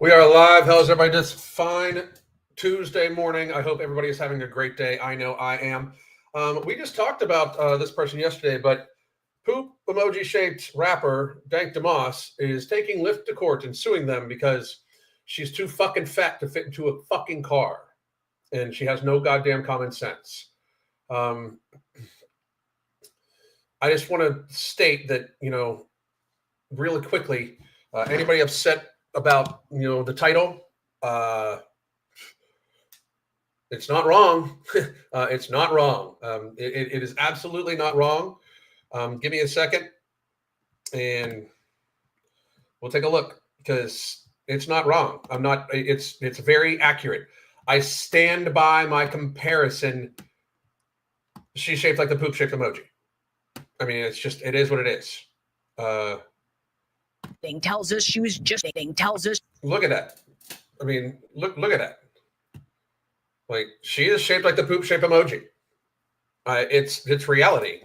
We are live. How's everybody? This fine Tuesday morning. I hope everybody is having a great day. I know I am. We just talked about this person yesterday, but poop emoji shaped rapper Dank Demoss is taking Lyft to court and suing them because she's too fucking fat to fit into a fucking car, and she has no goddamn common sense. I just want to state that, really quickly, anybody upset about the title? It's not wrong. It's not wrong. It is absolutely not wrong. Give me a second, and we'll take a look because it's not wrong. I'm not. It's very accurate. I stand by my comparison. She's shaped like the poop shaped emoji. I mean, it is what it is. Thing tells us she was just thing tells us. Look at that. I mean, look at that. Like, she is shaped like the poop shaped emoji. It's reality,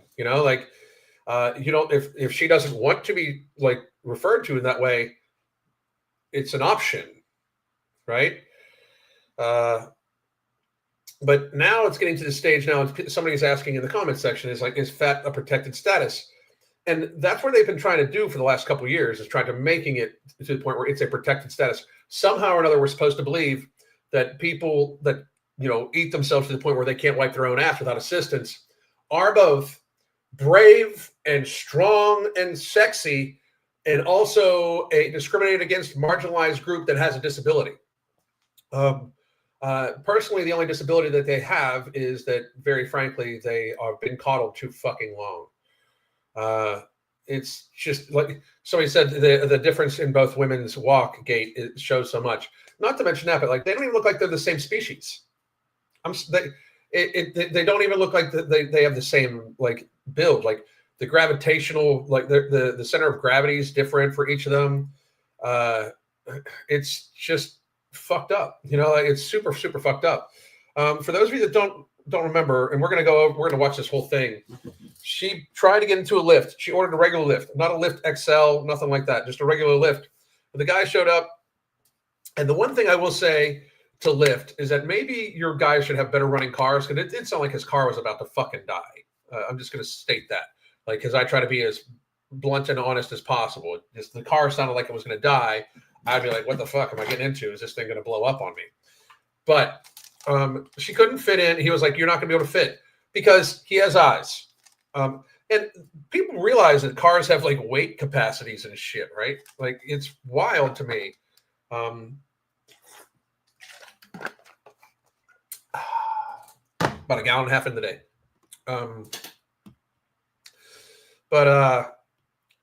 if she doesn't want to be like referred to in that way, it's an option, right? But now it's getting to the stage now, and somebody's asking in the comment section, is fat a protected status? And that's what they've been trying to do for the last couple of years, is trying to making it to the point where it's a protected status. Somehow or another, we're supposed to believe that people that, eat themselves to the point where they can't wipe their own ass without assistance are both brave and strong and sexy, and also a discriminated against marginalized group that has a disability. Personally, the only disability that they have is that, very frankly, they have been coddled too fucking long. It's just like somebody said, the difference in both women's walk gait, it shows so much. Not to mention that, but like, they don't even look like they're the same species. They don't even look like they have the same like build. Like, the gravitational, like the center of gravity is different for each of them. It's just fucked up. It's super, super fucked up. For those of you that don't remember, and we're gonna watch this whole thing. She tried to get into a Lyft. She ordered a regular Lyft, not a Lyft XL, nothing like that, just a regular Lyft. But the guy showed up, and the one thing I will say to Lyft is that maybe your guy should have better running cars, because it did sound like his car was about to fucking die. I'm just going to state that, like, because I try to be as blunt and honest as possible. Just the car sounded like it was going to die. I'd be like, what the fuck am I getting into? Is this thing going to blow up on me? But she couldn't fit in. He was like, you're not going to be able to fit because he has eyes. And people realize that cars have like weight capacities and shit, right? Like, it's wild to me. About a gallon and a half in the day. But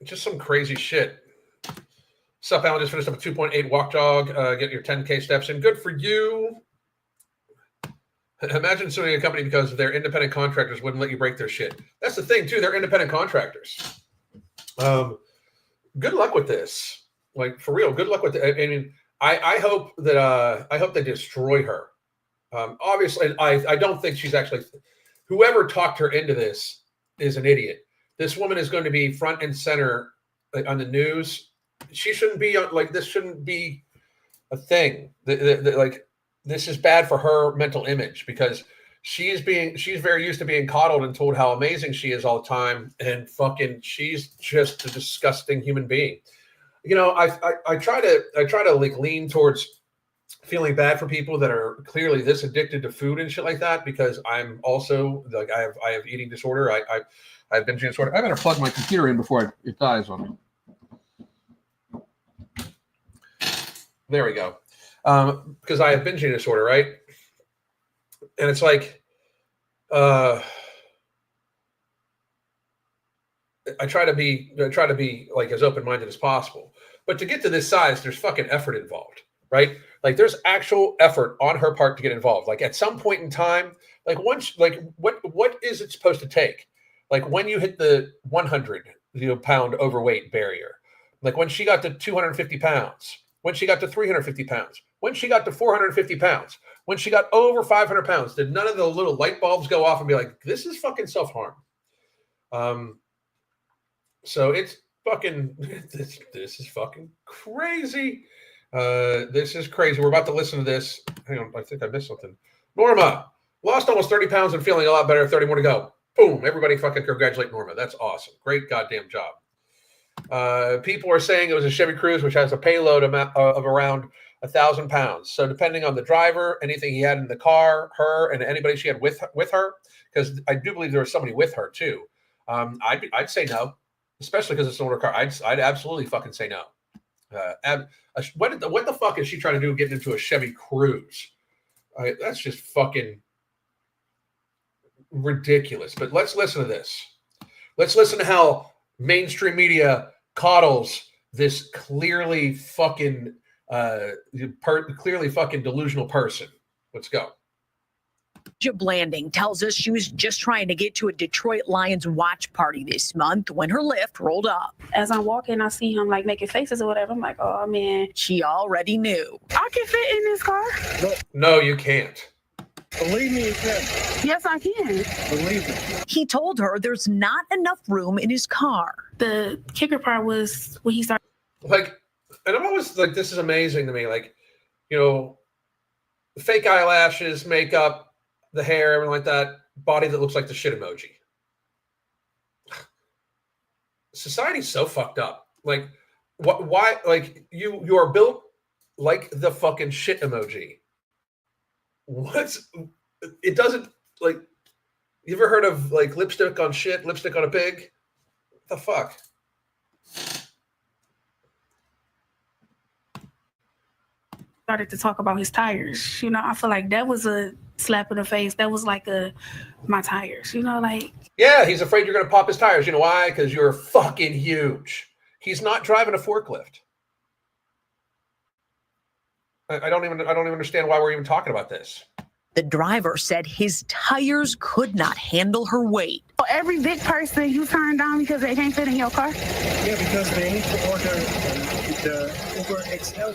just some crazy shit. Sup, Alan? Just finished up a 2.8 walk jog. Get your 10K steps in. Good for you. Imagine suing a company because their independent contractors wouldn't let you break their shit. That's the thing, too. They're independent contractors. Good luck with this. Like, for real, good luck with it. I mean, I hope that I hope they destroy her. Obviously, I don't think she's actually. Whoever talked her into this is an idiot. This woman is going to be front and center on the news. She shouldn't be like this. Shouldn't be a thing. Like, this is bad for her mental image, because she's very used to being coddled and told how amazing she is all the time, and fucking she's just a disgusting human being. I try to like lean towards feeling bad for people that are clearly this addicted to food and shit like that, because I'm also like, I have eating disorder. I have binging disorder. I better plug my computer in before it dies on me. There we go. Because I have binging disorder, right? And it's like, I try to be like as open-minded as possible. But to get to this size, there's fucking effort involved, right? Like, there's actual effort on her part to get involved. Like, at some point in time, like, once, like, what is it supposed to take? Like, when you hit the 100 pound overweight barrier, like when she got to 250 pounds, when she got to 350 pounds, when she got to 450 pounds, when she got over 500 pounds, did none of the little light bulbs go off and be like, this is fucking self-harm? So it's fucking, this is fucking crazy. This is crazy. We're about to listen to this. Hang on, I think I missed something. Norma lost almost 30 pounds and feeling a lot better. 30 more to go. Boom. Everybody fucking congratulate Norma. That's awesome. Great goddamn job. People are saying it was a Chevy Cruze, which has a payload of around 1,000 pounds. So depending on the driver, anything he had in the car, her, and anybody she had with her, because I do believe there was somebody with her too. I'd say no, especially because it's an older car. I'd absolutely fucking say no. What the fuck is she trying to do getting into a Chevy Cruze? That's just fucking ridiculous. But let's listen to this. Let's listen to how mainstream media coddles this clearly fucking delusional person. Let's go. Blanding tells us she was just trying to get to a Detroit Lions watch party this month when her Lyft rolled up. As I'm walking, I see him like making faces or whatever. I'm like, oh man. She already knew. I can fit in this car. No, you can't. Believe me, you can. Yes, I can. Believe me. He told her there's not enough room in his car. The kicker part was when he started. Like, and I'm always like, this is amazing to me. Like, you know, fake eyelashes, makeup, the hair, everything like that, body that looks like the shit emoji. Society's so fucked up. Like, why? Like, you are built like the fucking shit emoji. It doesn't, like, you ever heard of like lipstick on shit, lipstick on a pig? What the fuck? Started to talk about his tires. You know, I feel like that was a slap in the face. That was like my tires. You know, like. Yeah, he's afraid you're going to pop his tires. You know why? Because you're fucking huge. He's not driving a forklift. I don't even understand why we're even talking about this. The driver said his tires could not handle her weight. For every big person you turn down because they can't fit in your car? Yeah, because they need to order the Uber XL.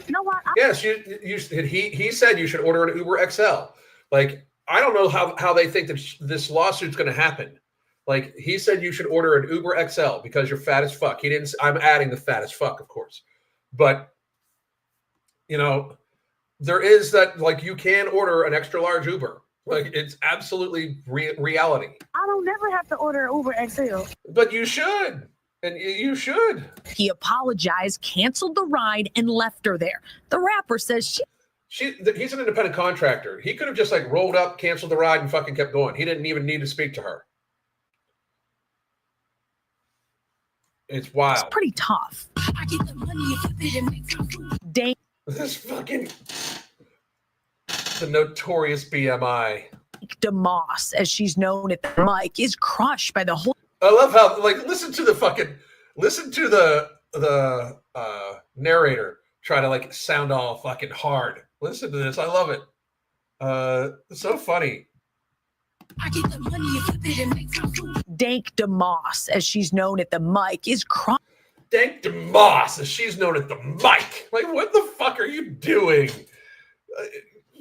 You know what? Yes, he said you should order an Uber XL. Like, I don't know how they think that this lawsuit's going to happen. Like, he said you should order an Uber XL because you're fat as fuck. He didn't. I'm adding the fat as fuck, of course. But, you know, there is that, like, you can order an extra large Uber. Like, it's absolutely reality. I don't never have to order an Uber XL. But you should. And you should. He apologized, canceled the ride, and left her there. The rapper says he's an independent contractor. He could have just like rolled up, canceled the ride, and fucking kept going. He didn't even need to speak to her. It's wild. It's pretty tough. Dank. This fucking the notorious BMI. Demoss, as she's known at the mic, is crushed by the whole. I love how, like, listen to the narrator try to like sound all fucking hard. Listen to this. I love it. It's so funny. Dank Demoss, as she's known at the mic, is crushed. Dank Demoss, as she's known at the mic. Like, what the fuck are you doing?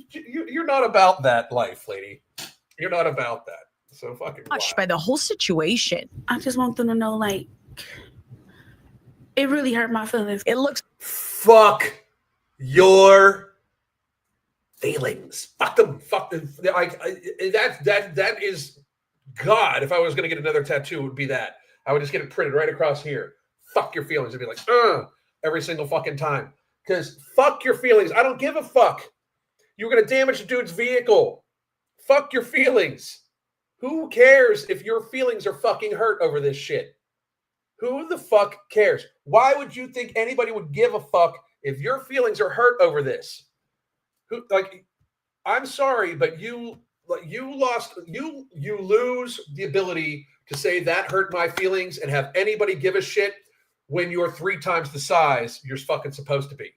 You're not about that life, lady. You're not about that. So fucking crushed by the whole situation. I just want them to know, like, it really hurt my feelings. It looks. Fuck your feelings. Fuck them. Fuck them. That is God. If I was going to get another tattoo, it would be that. I would just get it printed right across here. Fuck your feelings. It'd be like, every single fucking time. Because fuck your feelings. I don't give a fuck. You're going to damage the dude's vehicle. Fuck your feelings. Who cares if your feelings are fucking hurt over this shit? Who the fuck cares? Why would you think anybody would give a fuck if your feelings are hurt over this? Who, like, I'm sorry, but you lose the ability to say that hurt my feelings and have anybody give a shit when you're 3 times the size you're fucking supposed to be.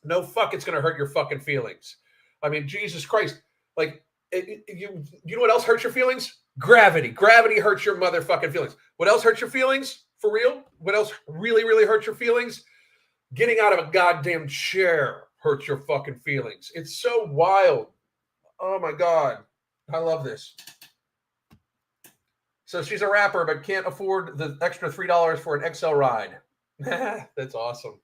No fuck, it's gonna hurt your fucking feelings. I mean, Jesus Christ, like. You know what else hurts your feelings? Gravity. Gravity hurts your motherfucking feelings. What else hurts your feelings? For real? What else really, really hurts your feelings? Getting out of a goddamn chair hurts your fucking feelings. It's so wild. Oh my God. I love this. So she's a rapper, but can't afford the extra $3 for an XL ride. That's awesome.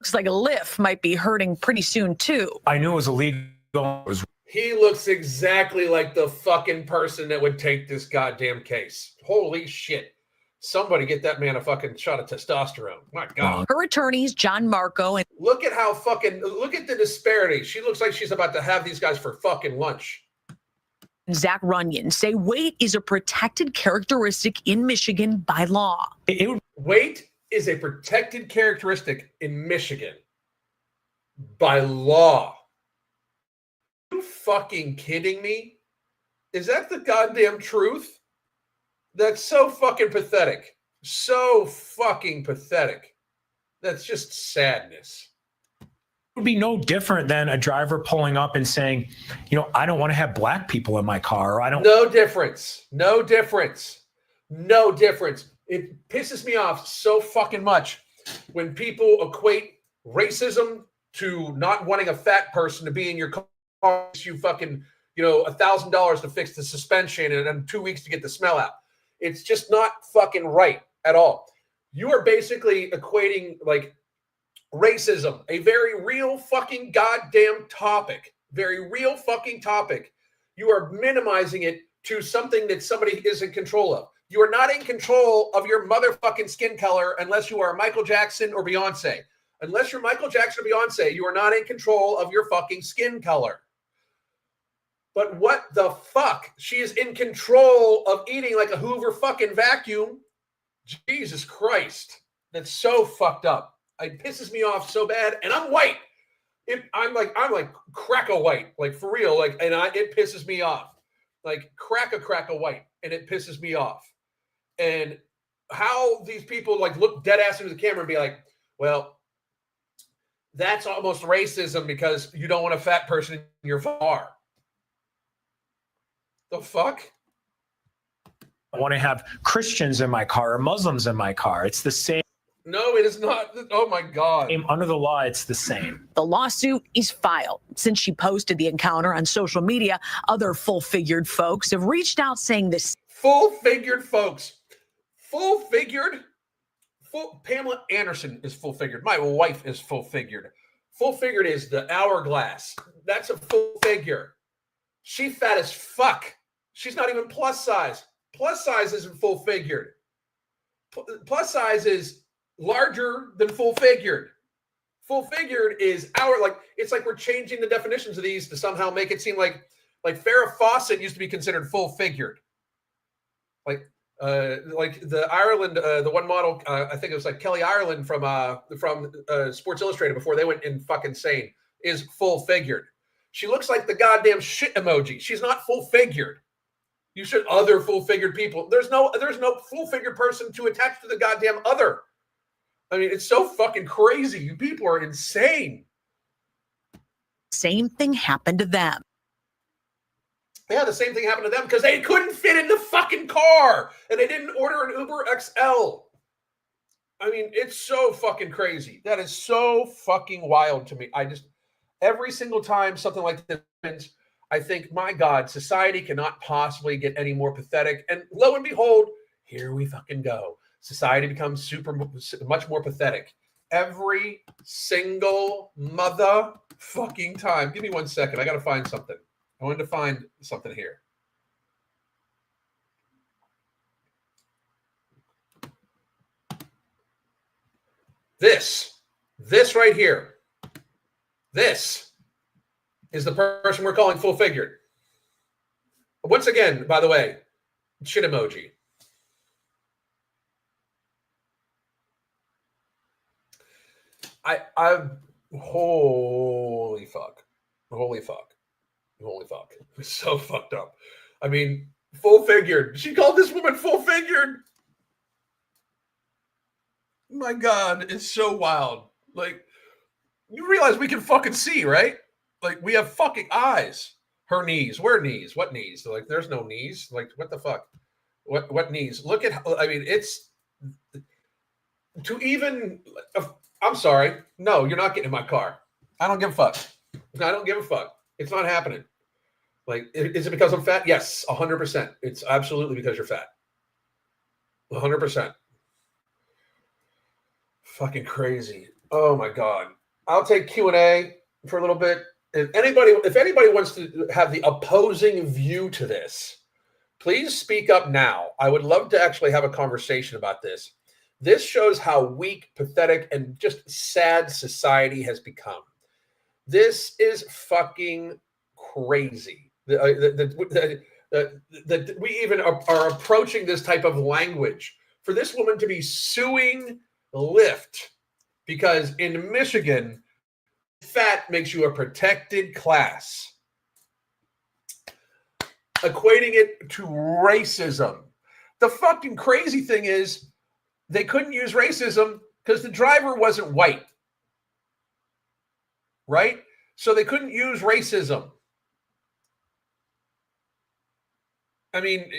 Looks like a Lyft might be hurting pretty soon, too. I knew it was illegal. It was He looks exactly like the fucking person that would take this goddamn case. Holy shit. Somebody get that man a fucking shot of testosterone. My God. Her attorneys, John Marco and Look at the disparity. She looks like she's about to have these guys for fucking lunch. Zach Runyon say weight is a protected characteristic in Michigan by law. Weight is a protected characteristic in Michigan by law. Are you fucking kidding me? Is that the goddamn truth? That's so fucking pathetic. So fucking pathetic. That's just sadness. It would be no different than a driver pulling up and saying, you know, I don't want to have black people in my car. Or I don't. No difference. No difference. No difference. It pisses me off so fucking much when people equate racism to not wanting a fat person to be in your car. You fucking, $1,000 to fix the suspension and then 2 weeks to get the smell out. It's just not fucking right at all. You are basically equating like racism, a very real fucking goddamn topic, very real fucking topic. You are minimizing it to something that somebody is in control of. You are not in control of your motherfucking skin color unless you are Michael Jackson or Beyonce. Unless you're Michael Jackson or Beyonce, you are not in control of your fucking skin color. But what the fuck? She is in control of eating like a Hoover fucking vacuum. Jesus Christ. That's so fucked up. It pisses me off so bad. And I'm white. I'm like crack-a white. Like for real. It pisses me off. Like crack-a white. And it pisses me off. And how these people like look dead ass into the camera and be like, well, that's almost racism because you don't want a fat person in your car. The fuck? I want to have Christians in my car or Muslims in my car. It's the same. No, it is not. Oh my God. Under the law, it's the same. The lawsuit is filed. Since she posted the encounter on social media, other full-figured folks have reached out saying this. Full-figured folks. Full-figured? Pamela Anderson is full-figured. My wife is full-figured. Full-figured is the hourglass. That's a full figure. She fat as fuck. She's not even plus size. Plus size isn't full figured. Plus size is larger than full figured. Full figured is it's like we're changing the definitions of these to somehow make it seem like Farrah Fawcett used to be considered full figured. Like the Ireland, the one model, I think it was like Kelly Ireland from Sports Illustrated before they went in fucking insane, is full figured. She looks like the goddamn shit emoji. She's not full figured. You should other full figured people. There's no full figured person to attach to the goddamn other. I mean, it's so fucking crazy. You people are insane. Same thing happened to them. Yeah, the same thing happened to them because they couldn't fit in the fucking car and they didn't order an Uber XL. I mean, it's so fucking crazy. That is so fucking wild to me. Every single time something like this happens, I think, my God, society cannot possibly get any more pathetic. And lo and behold, here we fucking go. Society becomes much more pathetic. Every single motherfucking time. Give me 1 second. I got to find something. I wanted to find something here. This right here. This is the person we're calling full figured. Once again, by the way, shit emoji. Holy fuck. It's so fucked up. I mean, full figured. She called this woman full figured. My God, it's so wild. Like, you realize we can fucking see, right? Like, we have fucking eyes. Her knees. Where knees? What knees? Like, there's no knees. Like, what the fuck? What knees? Look at, I mean, it's to even, I'm sorry. No, you're not getting in my car. I don't give a fuck. I don't give a fuck. It's not happening. Like, is it because I'm fat? Yes, 100%. It's absolutely because you're fat. 100%. Fucking crazy. Oh my God. I'll take Q&A for a little bit. If anybody wants to have the opposing view to this, please speak up now. I would love to actually have a conversation about this. This shows how weak, pathetic, and just sad society has become. This is fucking crazy. That we even are approaching this type of language. For this woman to be suing Lyft because in Michigan, fat makes you a protected class, equating it to racism. The fucking crazy thing is they couldn't use racism because the driver wasn't white, right? So they couldn't use racism. I mean,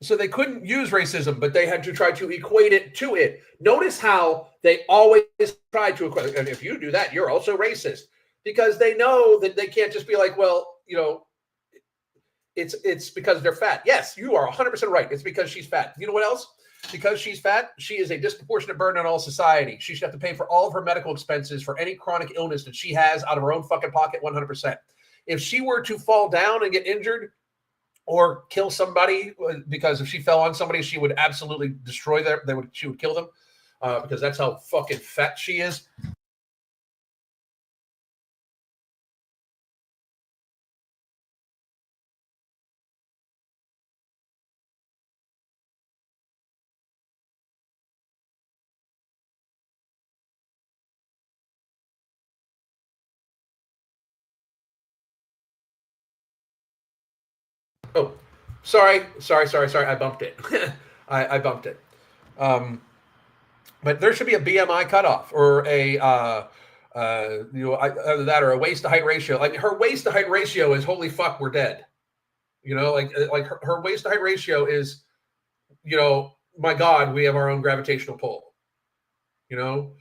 so they couldn't use racism, but they had to try to equate it to it. Notice how they always try to equate, and if you do that, you're also racist, because they know that they can't just be like, well, you know, it's because they're fat. Yes, you are 100% right. It's because she's fat. You know what else? Because she's fat, she is a disproportionate burden on all society. She should have to pay for all of her medical expenses for any chronic illness that she has out of her own fucking pocket 100%. If she were to fall down and get injured or kill somebody, because if she fell on somebody, she would absolutely destroy them. She would kill them because that's how fucking fat she is. Oh, sorry. I bumped it. I bumped it. But there should be a BMI cutoff or a either that or a waist to height ratio. Like her waist to height ratio is holy fuck, we're dead. You know, like her waist to height ratio is, you know, my God, we have our own gravitational pull. You know,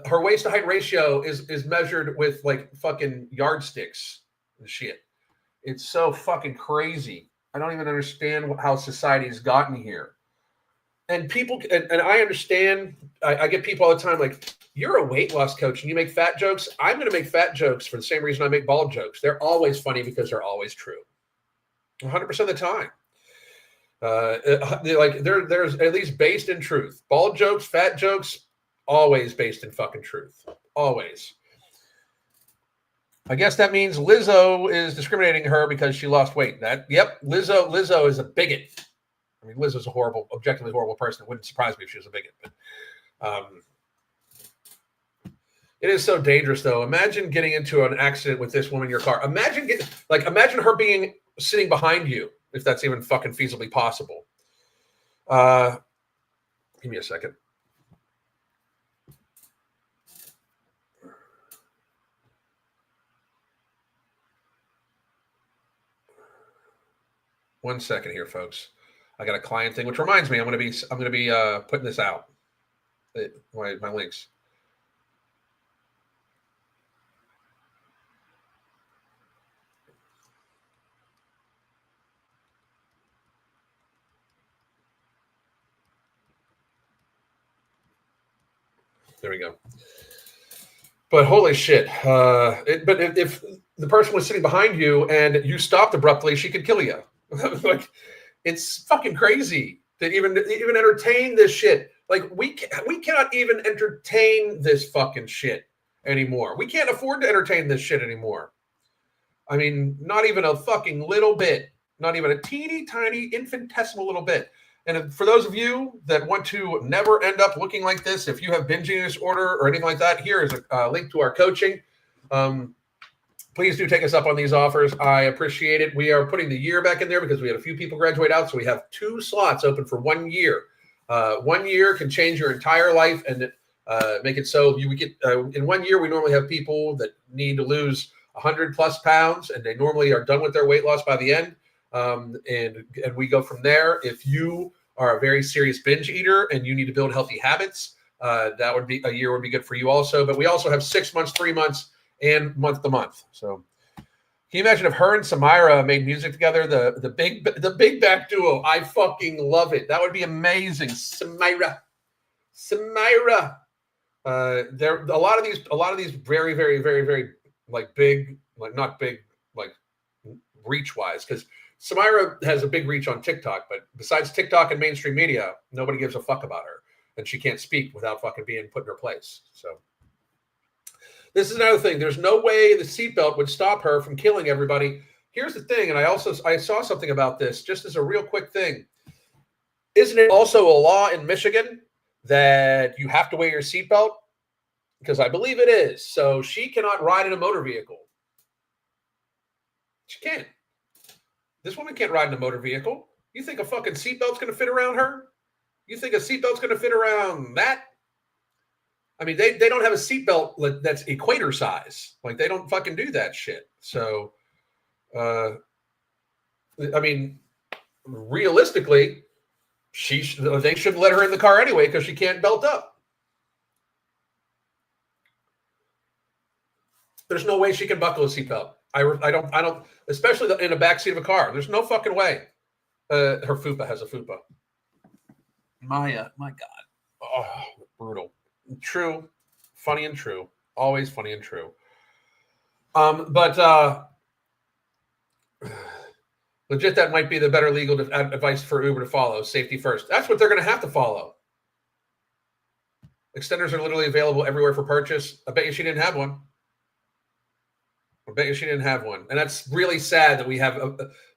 her waist to height ratio is measured with like fucking yardsticks and shit. It's so fucking crazy. I don't even understand how society has gotten here. And people, and I understand, I get people all the time like, you're a weight loss coach and you make fat jokes. I'm going to make fat jokes for the same reason I make bald jokes. They're always funny because they're always true. 100% of the time. Like there's at least based in truth. Bald jokes, fat jokes, always based in fucking truth. Always. I guess that means Lizzo is discriminating her because she lost weight. Yep, Lizzo is a bigot. I mean, Lizzo's a horrible, objectively horrible person. It wouldn't surprise me if she was a bigot. But it is so dangerous, though. Imagine getting into an accident with this woman in your car. Imagine her being sitting behind you, if that's even fucking feasibly possible. Give me a second. One second here, folks. I got a client thing, which reminds me, I'm going to be putting this out. My links. There we go. But holy shit! But if the person was sitting behind you and you stopped abruptly, she could kill you. Like, it's fucking crazy to even entertain this shit. Like we cannot even entertain this fucking shit anymore. We can't afford to entertain this shit anymore. I mean, not even a fucking little bit. Not even a teeny tiny infinitesimal little bit. And for those of you that want to never end up looking like this, if you have binge eating disorder or anything like that, here is a link to our coaching. Please do take us up on these offers. I appreciate it. We are putting the year back in there because we had a few people graduate out. So we have 2 slots open for 1 year. 1 year can change your entire life and make it so you get in 1 year. We normally have people that need to lose 100 plus pounds and they normally are done with their weight loss by the end. And we go from there. If you are a very serious binge eater and you need to build healthy habits, that would be a year would be good for you also. But we also have 6 months, 3 months, and month to month. So can you imagine if her and Samira made music together, the big back duo? I fucking love it. That would be amazing. Samira. Samira. There a lot of these very, very, very, very like big, like not big, like reach wise, because Samira has a big reach on TikTok, but besides TikTok and mainstream media, nobody gives a fuck about her, and she can't speak without fucking being put in her place. So this is another thing. There's no way the seatbelt would stop her from killing everybody. Here's the thing, and I saw something about this just as a real quick thing. Isn't it also a law in Michigan that you have to wear your seatbelt? Because I believe it is. So she cannot ride in a motor vehicle. She can't. This woman can't ride in a motor vehicle. You think a fucking seatbelt's going to fit around her? You think a seatbelt's going to fit around that? I mean, they don't have a seatbelt that's equator size. Like, they don't fucking do that shit. So, I mean, realistically, they should let her in the car anyway because she can't belt up. There's no way she can buckle a seatbelt. I don't, especially in the backseat of a car. There's no fucking way. Her fupa has a fupa. My God. Oh, brutal. True. Funny and true. Always funny and true. But legit, that might be the better legal advice for Uber to follow. Safety first. That's what they're going to have to follow. Extenders are literally available everywhere for purchase. I bet you she didn't have one. And that's really sad that we have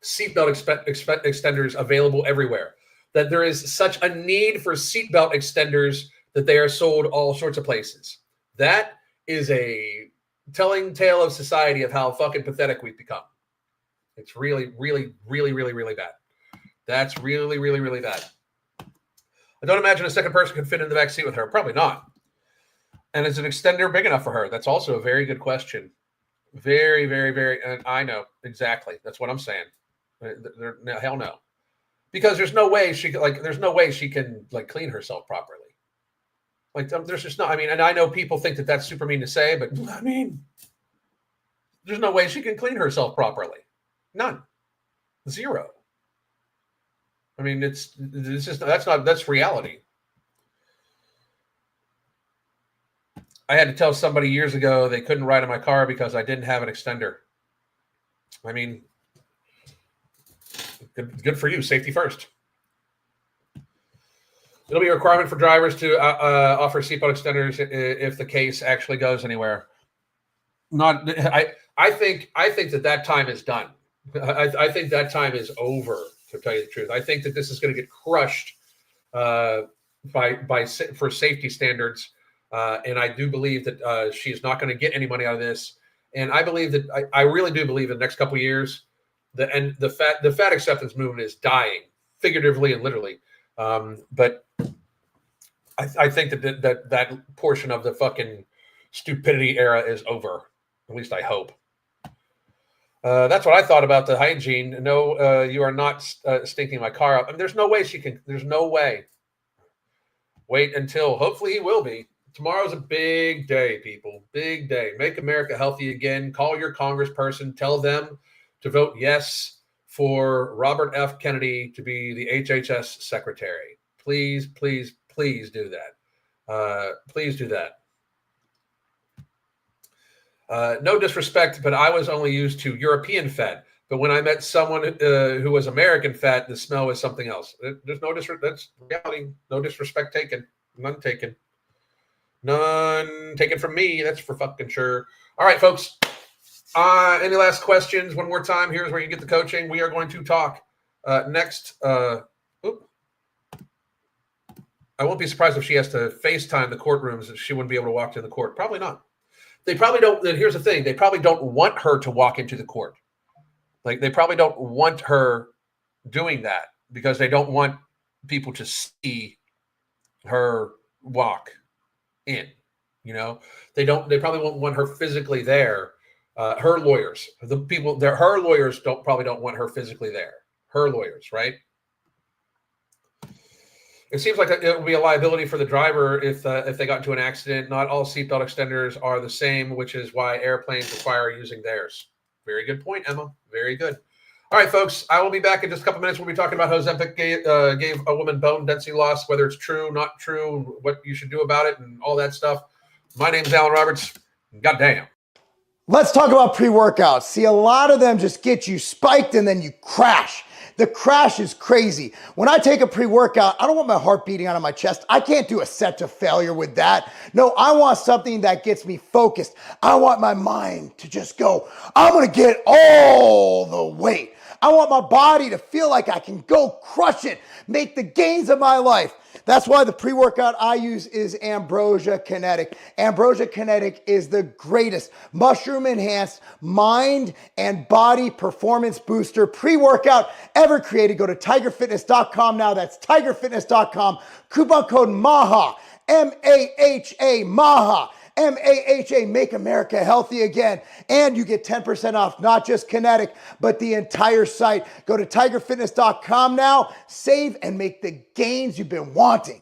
seatbelt extenders available everywhere. That there is such a need for seatbelt extenders that they are sold all sorts of places. That is a telling tale of society of how fucking pathetic we've become. It's really, really, really, really, really bad. That's really, really, really bad. I don't imagine a second person could fit in the back seat with her. Probably not. And is an extender big enough for her? That's also a very good question. Very, very, very. And I know exactly. That's what I'm saying. No, hell no. Because there's no way she can like clean herself properly. Like, there's just not. I mean, and I know people think that that's super mean to say, but I mean, there's no way she can clean herself properly. None. Zero. I mean, that's reality. I had to tell somebody years ago they couldn't ride in my car because I didn't have an extender. I mean, good for you. Safety first. It'll be a requirement for drivers to offer seatbelt extenders if the case actually goes anywhere. I think that time is done. I think that time is over, to tell you the truth. I think that this is going to get crushed for safety standards. And I do believe that she is not going to get any money out of this. And I believe that I really do believe in the next couple of years, the fat acceptance movement is dying, figuratively and literally. But I think that portion of the fucking stupidity era is over. At least I hope. That's what I thought about the hygiene. No, you are not stinking my car up. I mean, there's no way she can. There's no way. Wait until. Hopefully, he will be. Tomorrow's a big day, people. Big day. Make America healthy again. Call your congressperson. Tell them to vote yes for Robert F. Kennedy to be the HHS secretary. Please, please, please do that. Please do that. No disrespect, but I was only used to European fat. But when I met someone who was American fat, the smell was something else. There's no disrespect. That's reality. No disrespect taken. None taken. None taken from me. That's for fucking sure. All right, folks. Any last questions? One more time. Here's where you get the coaching. We are going to talk next. I won't be surprised if she has to FaceTime the courtrooms, that she wouldn't be able to walk to the court. Probably not. They probably don't. Here's the thing. They probably don't want her to walk into the court. Like, they probably don't want her doing that because they don't want people to see her walk in. You know, they probably won't want her physically there. Her lawyers, her lawyers probably don't want her physically there. Her lawyers, right? It seems like it would be a liability for the driver if they got into an accident. Not all seatbelt extenders are the same, which is why airplanes require using theirs. Very good point, Emma. Very good. All right, folks, I will be back in just a couple minutes. We'll be talking about how Ozempic gave a woman bone density loss, whether it's true, not true, what you should do about it, and all that stuff. My name's Alan Roberts. Goddamn. Let's talk about pre-workouts. See, a lot of them just get you spiked and then you crash. The crash is crazy. When I take a pre-workout, I don't want my heart beating out of my chest. I can't do a set to failure with that. No, I want something that gets me focused. I want my mind to just go, I'm gonna get all the weight. I want my body to feel like I can go crush it, make the gains of my life. That's why the pre-workout I use is Ambrosia Kinetic. Ambrosia Kinetic is the greatest mushroom-enhanced mind and body performance booster pre-workout ever created. Go to tigerfitness.com now. That's tigerfitness.com. Coupon code MAHA, M-A-H-A, MAHA. MAHA, Make America Healthy Again. And you get 10% off, not just Kinetic, but the entire site. Go to tigerfitness.com now, save and make the gains you've been wanting.